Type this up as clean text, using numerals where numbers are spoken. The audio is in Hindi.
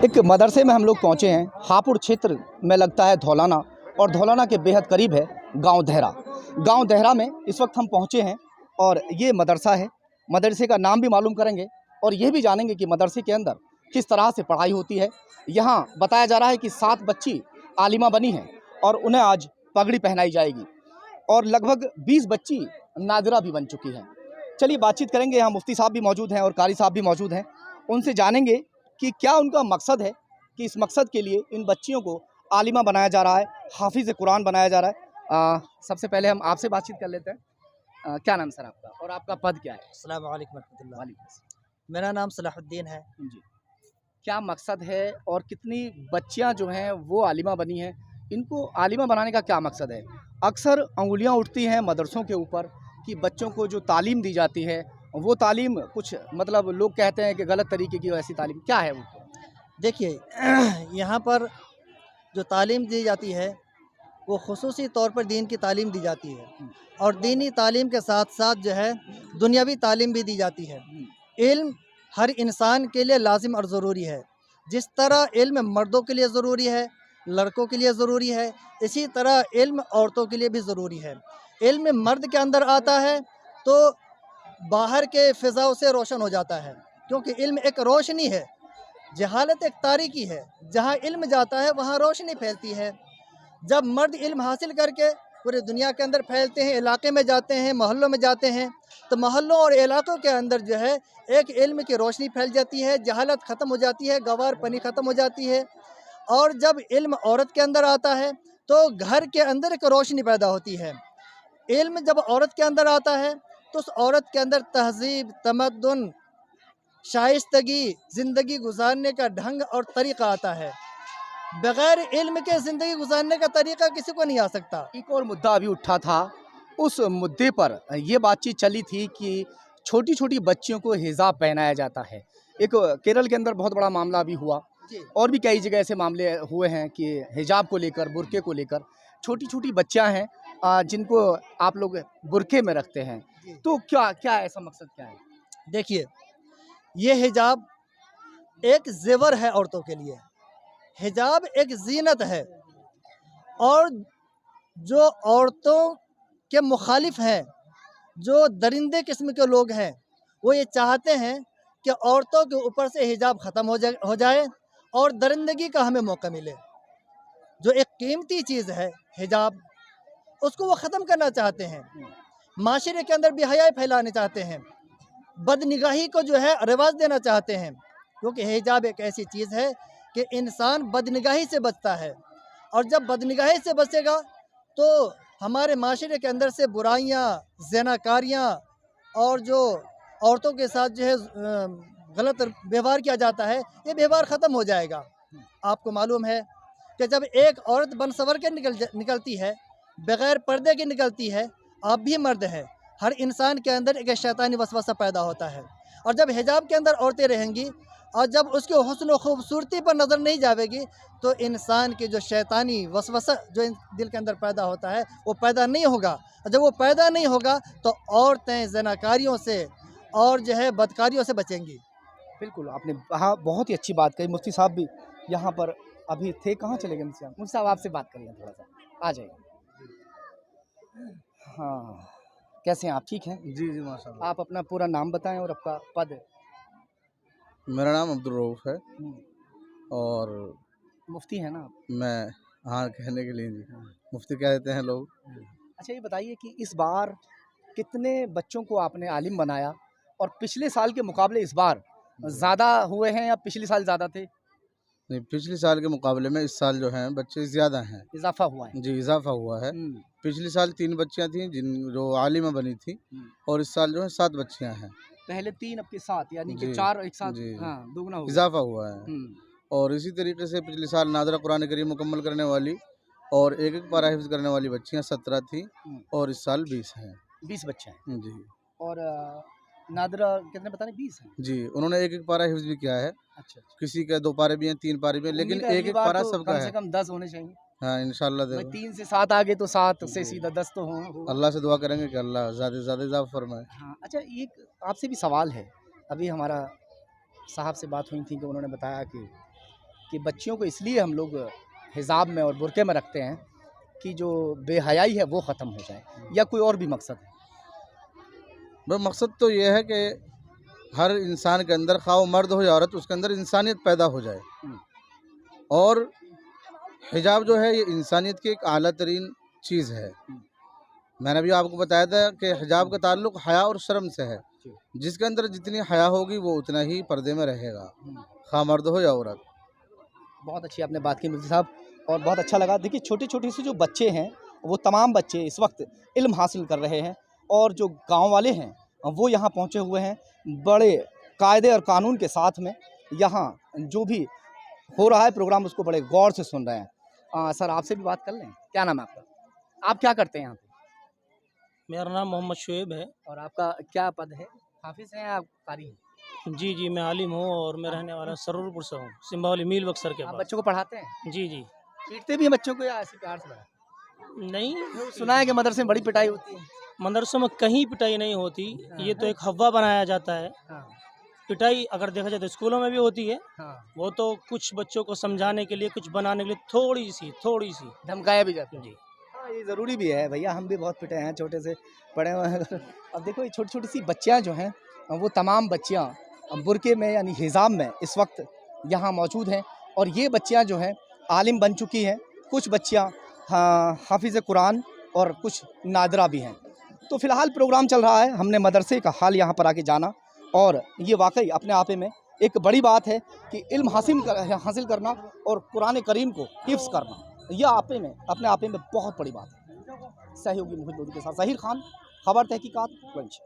एक मदरसे में हम लोग पहुँचे हैं। हापुड़ क्षेत्र में लगता है धौलाना, और धौलाना के बेहद करीब है गांव देहरा। गांव देहरा में इस वक्त हम पहुँचे हैं और ये मदरसा है। मदरसे का नाम भी मालूम करेंगे और ये भी जानेंगे कि मदरसे के अंदर किस तरह से पढ़ाई होती है। यहाँ बताया जा रहा है कि 7 बच्ची आलिमा बनी हैं और उन्हें आज पगड़ी पहनाई जाएगी, और लगभग 20 बच्ची नादिरा भी बन चुकी हैं। चलिए बातचीत करेंगे। यहाँ मुफ्ती साहब भी मौजूद हैं और कारी साहब भी मौजूद हैं। उनसे जानेंगे कि क्या उनका मकसद है, कि इस मकसद के लिए इन बच्चियों को आलिमा बनाया जा रहा है, हाफिज़ कुरान बनाया जा रहा है। सबसे पहले हम आपसे बातचीत कर लेते हैं। क्या नाम सर आपका और आपका पद क्या है? अस्सलाम वालेकुम रहमतुल्लाह। वालेकुम। मेरा नाम सलाहुद्दीन है जी, क्या मकसद है और कितनी बच्चियां जो हैं वो आलिमा बनी हैं? इनको आलिमा बनाने का क्या मकसद है? अक्सर अंगुलियां उठती हैं मदरसों के ऊपर कि बच्चों को जो तालीम दी जाती है वो तालीम कुछ मतलब लोग कहते हैं कि गलत तरीके की, वैसी तालीम क्या है वो? देखिए यहाँ पर जो तालीम दी जाती है वो खुसूसी तौर पर दीन की तालीम दी जाती है, और दीनी तालीम के साथ साथ जो है दुनियावी तालीम भी दी जाती है। इल्म हर इंसान के लिए लाजिम और ज़रूरी है। जिस तरह इल्म मर्दों के लिए ज़रूरी है, लड़कों के लिए ज़रूरी है, इसी तरह इल्म औरतों के लिए भी ज़रूरी है। इल्म मर्द के अंदर आता है तो बाहर के फ़िज़ाओं से रोशन हो जाता है, क्योंकि इल्म एक रोशनी है, जहालत एक तारीकी है। जहाँ इल्म जाता है वहाँ रोशनी फैलती है। जब मर्द इल्म हासिल करके पूरी दुनिया के अंदर फैलते हैं, इलाके में जाते हैं, मोहल्लों में जाते हैं, तो मोहल्लों और इलाकों के अंदर जो है एक इल्म की रोशनी फैल जाती है, जहालत ख़त्म हो जाती है, गवार पनी ख़त्म हो जाती है। और जब इल्म औरत के अंदर आता है तो घर के अंदर एक रोशनी पैदा होती है। इल्म जब औरत के अंदर आता है तो उस औरत के अंदर तहज़ीब, तमद्दुन, शाइस्तगी, ज़िंदगी गुजारने का ढंग और तरीक़ा आता है। बग़ैर इल्म के ज़िंदगी गुजारने का तरीक़ा किसी को नहीं आ सकता। एक और मुद्दा अभी उठा था, उस मुद्दे पर ये बातचीत चली थी कि छोटी-छोटी बच्चियों को हिजाब पहनाया जाता है। एक केरल के अंदर बहुत बड़ा मामला अभी हुआ, जी और भी कई जगह ऐसे मामले हुए हैं कि हिजाब को लेकर, बुर्के को लेकर छोटी-छोटी बच्चियाँ हैं जिनको आप लोग बुर्के में रखते हैं। जी। तो क्या क्या ऐसा मकसद क्या है? देखिए, ये हिजाब एक ज़ेवर है औरतों के लिए। हिजाब एक ज़ीनत है, और जो औरतों के मुखालिफ हैं, जो दरिंदे किस्म के लोग हैं, वो ये चाहते हैं कि औरतों के ऊपर से हिजाब ख़त्म हो जाए और दरिंदगी का हमें मौका मिले। जो एक कीमती चीज़ है हिजाब, उसको वो ख़त्म करना चाहते हैं। माशरे के अंदर बेहयाई फैलाने चाहते हैं, बदनिगाही को जो है रिवाज देना चाहते हैं, क्योंकि हिजाब एक ऐसी चीज़ है कि इंसान बदनिगाही से बचता है, और जब बदनिगाही से बचेगा तो हमारे माशरे के अंदर से बुराइयाँ, ज़नाकारियाँ, और जो औरतों के साथ जो है गलत व्यवहार किया जाता है, ये व्यवहार ख़त्म हो जाएगा। आपको मालूम है कि जब एक औरत बनसवर के निकलती है, बग़ैर पर्दे के निकलती है, आप भी मर्द हैं, हर इंसान के अंदर एक शैतानी वसवसा पैदा होता है। और जब हिजाब के अंदर औरतें रहेंगी और जब उसके हुस्न व खूबसूरती पर नज़र नहीं जाएगी, तो इंसान के जो शैतानी वसवसा जो दिल के अंदर पैदा होता है वो पैदा नहीं होगा। और जब वो पैदा नहीं होगा तो औरतें ज़नाकारियों से और जो है बदकारियों से बचेंगी। बिल्कुल, आपने हाँ, बहुत ही अच्छी बात कही। मुफ्ती साहब भी यहाँ पर अभी थे, कहाँ चले गए मुफ्ती साहब? मुफ्ती साहब आपसे बात कर लें थोड़ा-सा, आ जाइए। हाँ, कैसे हैं आप, ठीक हैं? जी, जी, माशाल्लाह। आप अपना पूरा नाम बताएँ और आपका पद? मेरा नाम अब्दुल रऊफ़ है हुँ, और मुफ्ती हैं ना आप? मैं हाँ, कहने के लिए जी, हाँ। मुफ्ती कह देते हैं लोग। अच्छा, ये बताइए कि इस बार कितने बच्चों को आपने आलिम बनाया, और पिछले साल के मुकाबले इस बार ज़्यादा हुए हैं या पिछले साल ज़्यादा थे? नहीं, पिछले साल के मुकाबले में इस साल जो हैं बच्चे ज़्यादा हैं। इज़ाफ़ा हुआ है? जी, इज़ाफ़ा हुआ है। हुँ, पिछले साल 3 बच्चियाँ थीं जो आलिमा बनी थीं, हुँ। और इस साल जो है 7 बच्चियाँ हैं। पहले 3 अब के 7, यानी कि जी, 4 एक साथ, जी, जी, हाँ, दुगना हो गया। इज़ाफ़ा हुआ है। हुँ, और इसी तरीके से पिछले साल नादरा कुरान करीम मुकम्मल करने वाली और एक-एक पारा हिफ़्ज़ करने वाली बच्चियाँ 17 थीं, हुँ, और इस साल 20 हैं। 20 बच्चे हैं। जी। और नादरा कितने बताने, 20 हैं? जी, उन्होंने एक-एक पारा हिफ़्ज़ भी किया है। अच्छा, अच्छा। किसी के 2 पारे भी हैं, 3 पारे भी हैं, लेकिन उम्मीद है अगली एक-एक बार पारा तो सबका कम से है। कम 10 होने चाहिए। हाँ, इंशाअल्लाह भाई देगा। 3 से 7 आ गए तो 7 से जी, सीधा 10 तो होगा। अल्लाह से दुआ करेंगे कि अल्लाह ज़्यादा से ज़्यादा इज़ाफ़ा फ़रमाए। हाँ, अच्छा, एक आपसे भी सवाल है। अभी हमारा साहब से बात हुई थी कि उन्होंने बताया कि कि बच्चियों को इसलिए हम लोग हिजाब में और बुरके में रखते हैं कि जो बेहयाई है वो ख़त्म हो जाए, या कोई और भी मकसद है? भाई मकसद तो ये है कि हर इंसान के अंदर, खा वो मर्द हो या औरत, उसके अंदर इंसानियत पैदा हो जाए। और हिजाब जो है ये इंसानियत की एक आला तरीन चीज़ है। मैंने अभी आपको बताया था कि हिजाब का ताल्लुक़ हया और शर्म से है। जिसके अंदर जितनी हया होगी वो उतना ही पर्दे में रहेगा, खा मर्द हो या औरत। बहुत अच्छी आपने बात की मुफ्ती साहब, और बहुत अच्छा लगा। देखिए छोटे छोटे से जो बच्चे हैं, वो तमाम बच्चे इस वक्त इल्म हासिल कर रहे हैं, और जो गांव वाले हैं वो यहाँ पहुँचे हुए हैं, बड़े कायदे और कानून के साथ में यहाँ जो भी हो रहा है प्रोग्राम उसको बड़े गौर से सुन रहे हैं। सर आपसे भी बात कर लें, क्या नाम है आपका? आप क्या करते हैं यहाँ पे? मेरा नाम मोहम्मद शुएब है। और आपका क्या पद है? हाफिज़ हैं या कारी हैं? जी जी, मैं आलिम हूँ और मैं रहने वाला सरूरपुर से हूँ, सिम्बावली मील बक्सर के आप पास। बच्चों को पढ़ाते हैं? जी जी। पीटते भी हैं बच्चों को या ऐसे प्यार से पढ़ाते नहीं, हैं? सुना है कि मदरसे में बड़ी पिटाई होती है। मदरसों में कहीं पिटाई नहीं होती, ये तो एक हवा बनाया जाता है। हाँ पिटाई अगर देखा जाए तो स्कूलों में भी होती है, हाँ, वो तो कुछ बच्चों को समझाने के लिए, कुछ बनाने के लिए थोड़ी सी। धमकाया भी जाता है। जी। हाँ, ये ज़रूरी भी है भैया, हम भी बहुत पिटे हैं, छोटे से पढ़े हुए हैं। अब देखो ये छोटी छोटी सी बच्चियाँ जो हैं, वो तमाम बच्चियाँ बुरके में यानी हिजाब में इस वक्त यहाँ मौजूद हैं, और ये बच्चियाँ जो हैं आलिम बन चुकी हैं, कुछ बच्चियाँ हाफिज़ कुरान और कुछ नादरा भी हैं। तो फ़िलहाल प्रोग्राम चल रहा है, हमने मदरसे का हाल यहाँ पर आके जाना, और ये वाकई अपने आप में एक बड़ी बात है कि इल्म हासिल करना और कुरान करीम को हिफ्ज़ करना, यह अपने आप में बहुत बड़ी बात है। सहयोगी मोहित लोधी के साथ ज़हीर खान, खबर तहकीकात, लंच।